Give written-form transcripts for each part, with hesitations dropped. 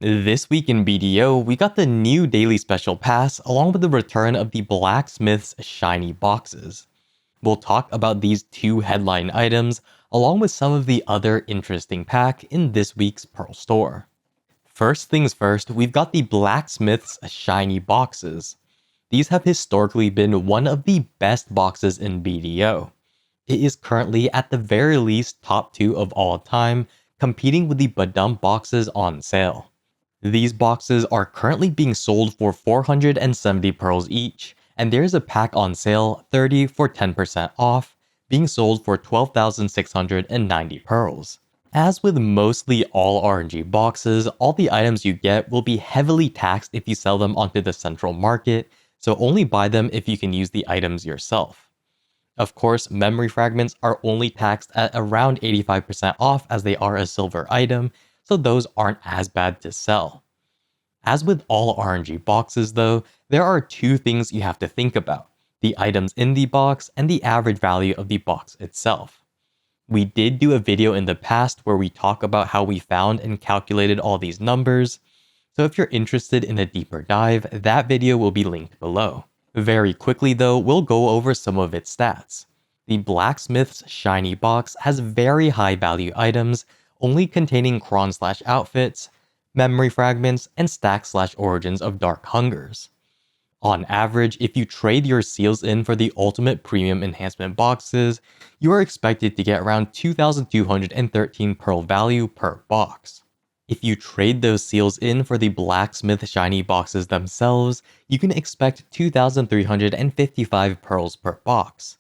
This week in BDO, we got the new daily special pass along with the return of the Blacksmith's shiny boxes. We'll talk about these two headline items along with some of the other interesting pack in this week's Pearl store. First things first, we've got the Blacksmith's shiny boxes. These have historically been one of the best boxes in BDO. It is currently at the very least top 2 of all time, competing with the Badump boxes on sale. These boxes are currently being sold for 470 pearls each, and there's a pack on sale, 30 for 10% off, being sold for 12,690 pearls. As with mostly all RNG boxes, all the items you get will be heavily taxed if you sell them onto the central market, so only buy them if you can use the items yourself. Of course, memory fragments are only taxed at around 85% off as they are a silver item, so those aren't as bad to sell. As with all RNG boxes though, there are two things you have to think about: the items in the box and the average value of the box itself. We did do a video in the past where we talk about how we found and calculated all these numbers, so if you're interested in a deeper dive, that video will be linked below. Very quickly though, we'll go over some of its stats. The Blacksmith's shiny box has very high value items, only containing cron/outfits, memory fragments, and stack/origins of Dark Hungers. On average, if you trade your seals in for the ultimate premium enhancement boxes, you are expected to get around 2,213 pearl value per box. If you trade those seals in for the Blacksmith shiny boxes themselves, you can expect 2,355 pearls per box.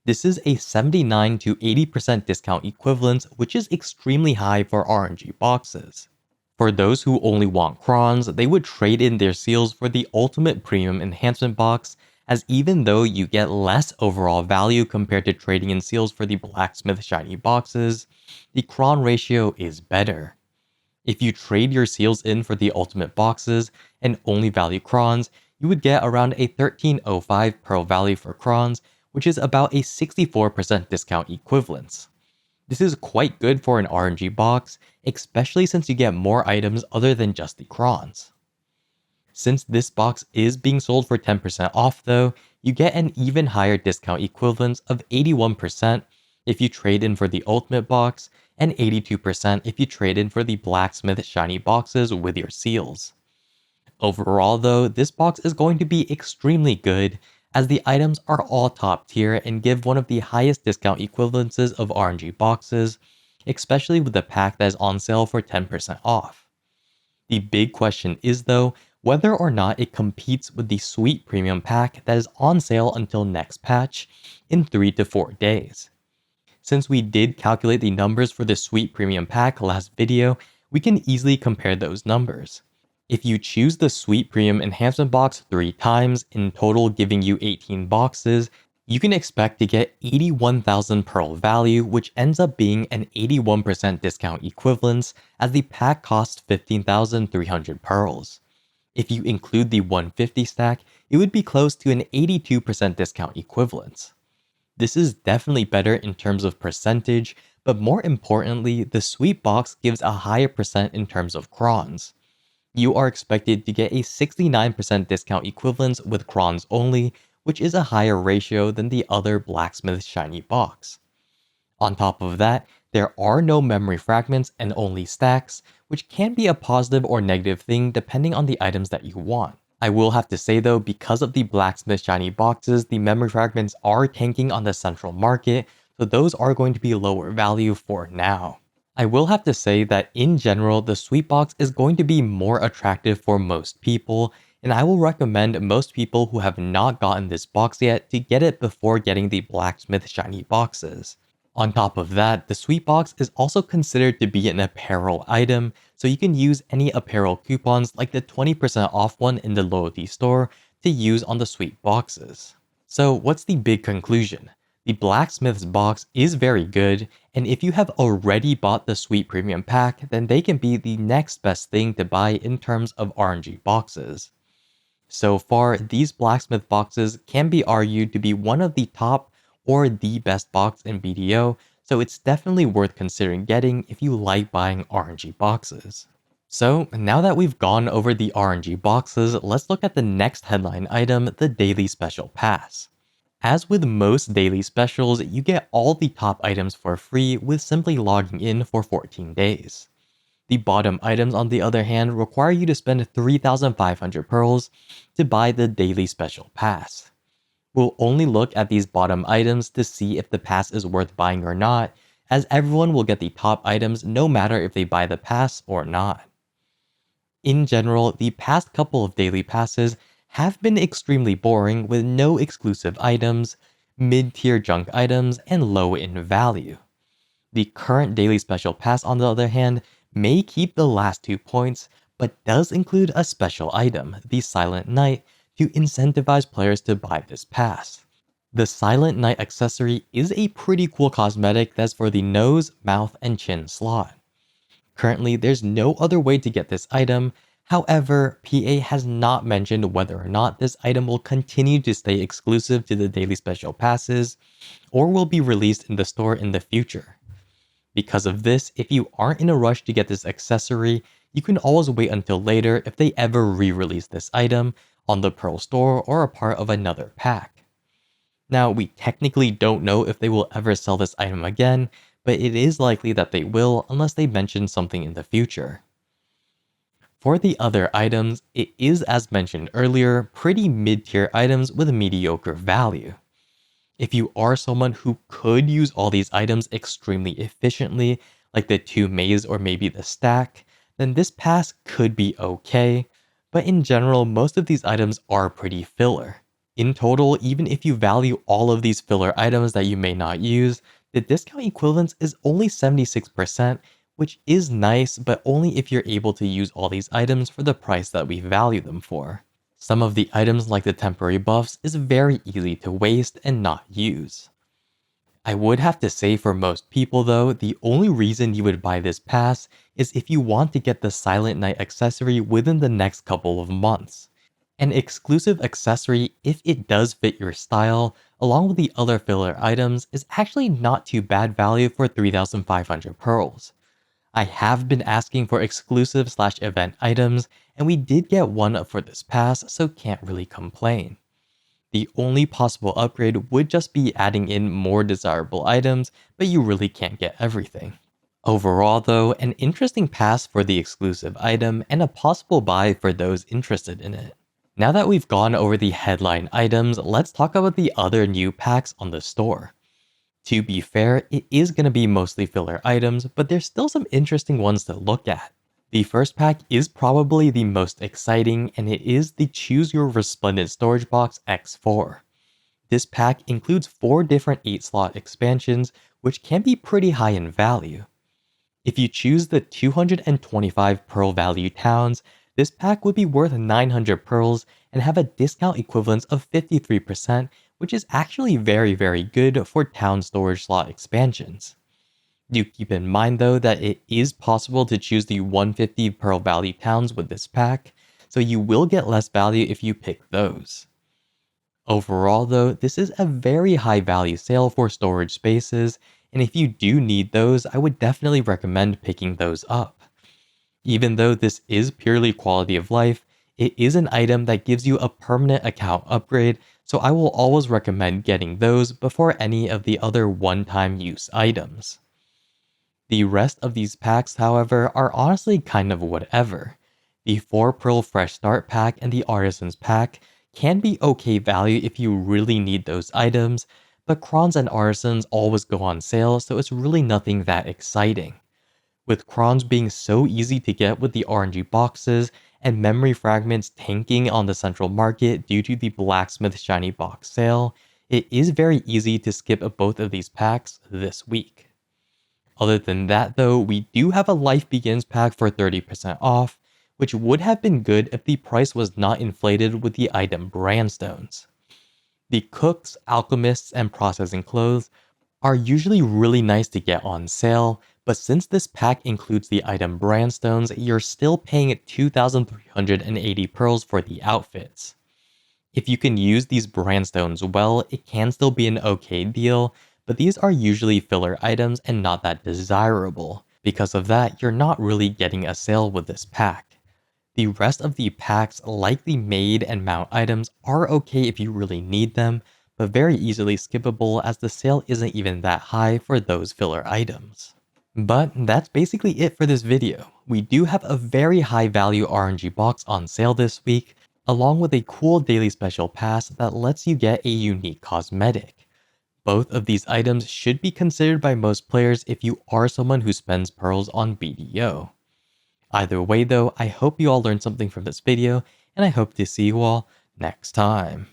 This is a 79 to 80% discount equivalent, which is extremely high for RNG boxes. For those who only want crons, they would trade in their seals for the ultimate premium enhancement box, as even though you get less overall value compared to trading in seals for the Blacksmith shiny boxes, the cron ratio is better. If you trade your seals in for the ultimate boxes and only value crons, you would get around a 1305 pearl value for crons, which is about a 64% discount equivalence. This is quite good for an RNG box, especially since you get more items other than just the crons. Since this box is being sold for 10% off though, you get an even higher discount equivalence of 81% if you trade in for the ultimate box, and 82% if you trade in for the Blacksmith shiny boxes with your seals. Overall though, this box is going to be extremely good, as the items are all top tier and give one of the highest discount equivalences of RNG boxes, especially with the pack that is on sale for 10% off. The big question is though, whether or not it competes with the Sweet Premium pack that is on sale until next patch in 3 to 4 days. Since we did calculate the numbers for the Sweet Premium pack last video, we can easily compare those numbers. If you choose the Sweet Premium Enhancement box 3 times, in total giving you 18 boxes, you can expect to get 81,000 pearl value, which ends up being an 81% discount equivalence, as the pack costs 15,300 pearls. If you include the 150 stack, it would be close to an 82% discount equivalence. This is definitely better in terms of percentage, but more importantly, the Sweet box gives a higher percent in terms of crons. You are expected to get a 69% discount equivalence with crons only, which is a higher ratio than the other Blacksmith shiny box. On top of that, there are no memory fragments and only stacks, which can be a positive or negative thing depending on the items that you want. I will have to say though, because of the Blacksmith shiny boxes, the memory fragments are tanking on the central market, so those are going to be lower value for now. I will have to say that in general, the Sweet box is going to be more attractive for most people, and I will recommend most people who have not gotten this box yet to get it before getting the Blacksmith shiny boxes. On top of that, the Sweet box is also considered to be an apparel item, so you can use any apparel coupons like the 20% off one in the loyalty store to use on the Sweet boxes. So what's the big conclusion? The Blacksmith's box is very good, and if you have already bought the Sweet Premium pack, then they can be the next best thing to buy in terms of RNG boxes. So far, these Blacksmith boxes can be argued to be one of the top or the best box in BDO, so it's definitely worth considering getting if you like buying RNG boxes. So, now that we've gone over the RNG boxes, let's look at the next headline item, the Daily Special Pass. As with most daily specials, you get all the top items for free with simply logging in for 14 days. The bottom items, on the other hand, require you to spend 3,500 pearls to buy the Daily Special Pass. We'll only look at these bottom items to see if the pass is worth buying or not, as everyone will get the top items no matter if they buy the pass or not. In general, the past couple of daily passes have been extremely boring with no exclusive items, mid-tier junk items, and low in value. The current daily special pass, on the other hand, may keep the last 2 points, but does include a special item, the Silent Knight, to incentivize players to buy this pass. The Silent Knight accessory is a pretty cool cosmetic that's for the nose, mouth, and chin slot. Currently, there's no other way to get this item. However, PA has not mentioned whether or not this item will continue to stay exclusive to the daily special passes or will be released in the store in the future. Because of this, if you aren't in a rush to get this accessory, you can always wait until later if they ever re-release this item on the Pearl store or a part of another pack. Now, we technically don't know if they will ever sell this item again, but it is likely that they will unless they mention something in the future. For the other items, it is, as mentioned earlier, pretty mid-tier items with mediocre value. If you are someone who could use all these items extremely efficiently, like the 2 maze or maybe the stack, then this pass could be okay, but in general, most of these items are pretty filler. In total, even if you value all of these filler items that you may not use, the discount equivalence is only 76%, which is nice, but only if you're able to use all these items for the price that we value them for. Some of the items like the temporary buffs is very easy to waste and not use. I would have to say for most people though, the only reason you would buy this pass is if you want to get the Silent Knight accessory within the next couple of months. An exclusive accessory, if it does fit your style, along with the other filler items, is actually not too bad value for 3,500 pearls. I have been asking for exclusive/event items, and we did get one for this pass, so can't really complain. The only possible upgrade would just be adding in more desirable items, but you really can't get everything. Overall though, an interesting pass for the exclusive item and a possible buy for those interested in it. Now that we've gone over the headline items, let's talk about the other new packs on the store. To be fair, it is going to be mostly filler items, but there's still some interesting ones to look at. The first pack is probably the most exciting, and it is the Choose Your Resplendent Storage Box X4. This pack includes 4 different 8-slot expansions, which can be pretty high in value. If you choose the 225 pearl value towns, this pack would be worth 900 pearls and have a discount equivalence of 53%, which is actually very good for town storage slot expansions. Do keep in mind though that it is possible to choose the 150 pearl value towns with this pack, so you will get less value if you pick those. Overall though, this is a very high value sale for storage spaces, and if you do need those, I would definitely recommend picking those up. Even though this is purely quality of life, it is an item that gives you a permanent account upgrade, so I will always recommend getting those before any of the other one-time use items. The rest of these packs, however, are honestly kind of whatever. The 4 Pearl Fresh Start pack and the Artisan's pack can be okay value if you really need those items, but Crons and Artisans always go on sale, so it's really nothing that exciting. With Crons being so easy to get with the RNG boxes and memory fragments tanking on the central market due to the Blacksmith shiny box sale, it is very easy to skip both of these packs this week. Other than that though, we do have a Life Begins pack for 30% off, which would have been good if the price was not inflated with the item Brandstones. The cooks, alchemists, and processing clothes are usually really nice to get on sale, but since this pack includes the item Brandstones, you're still paying 2,380 pearls for the outfits. If you can use these Brandstones well, it can still be an okay deal, but these are usually filler items and not that desirable, Because of that, you're not really getting a sale with this pack. The rest of the packs, like the maid and mount items, are okay if you really need them, but very easily skippable as the sale isn't even that high for those filler items. But that's basically it for this video. We do have a very high value RNG box on sale this week, along with a cool daily special pass that lets you get a unique cosmetic. Both of these items should be considered by most players if you are someone who spends pearls on BDO. Either way though, I hope you all learned something from this video, and I hope to see you all next time.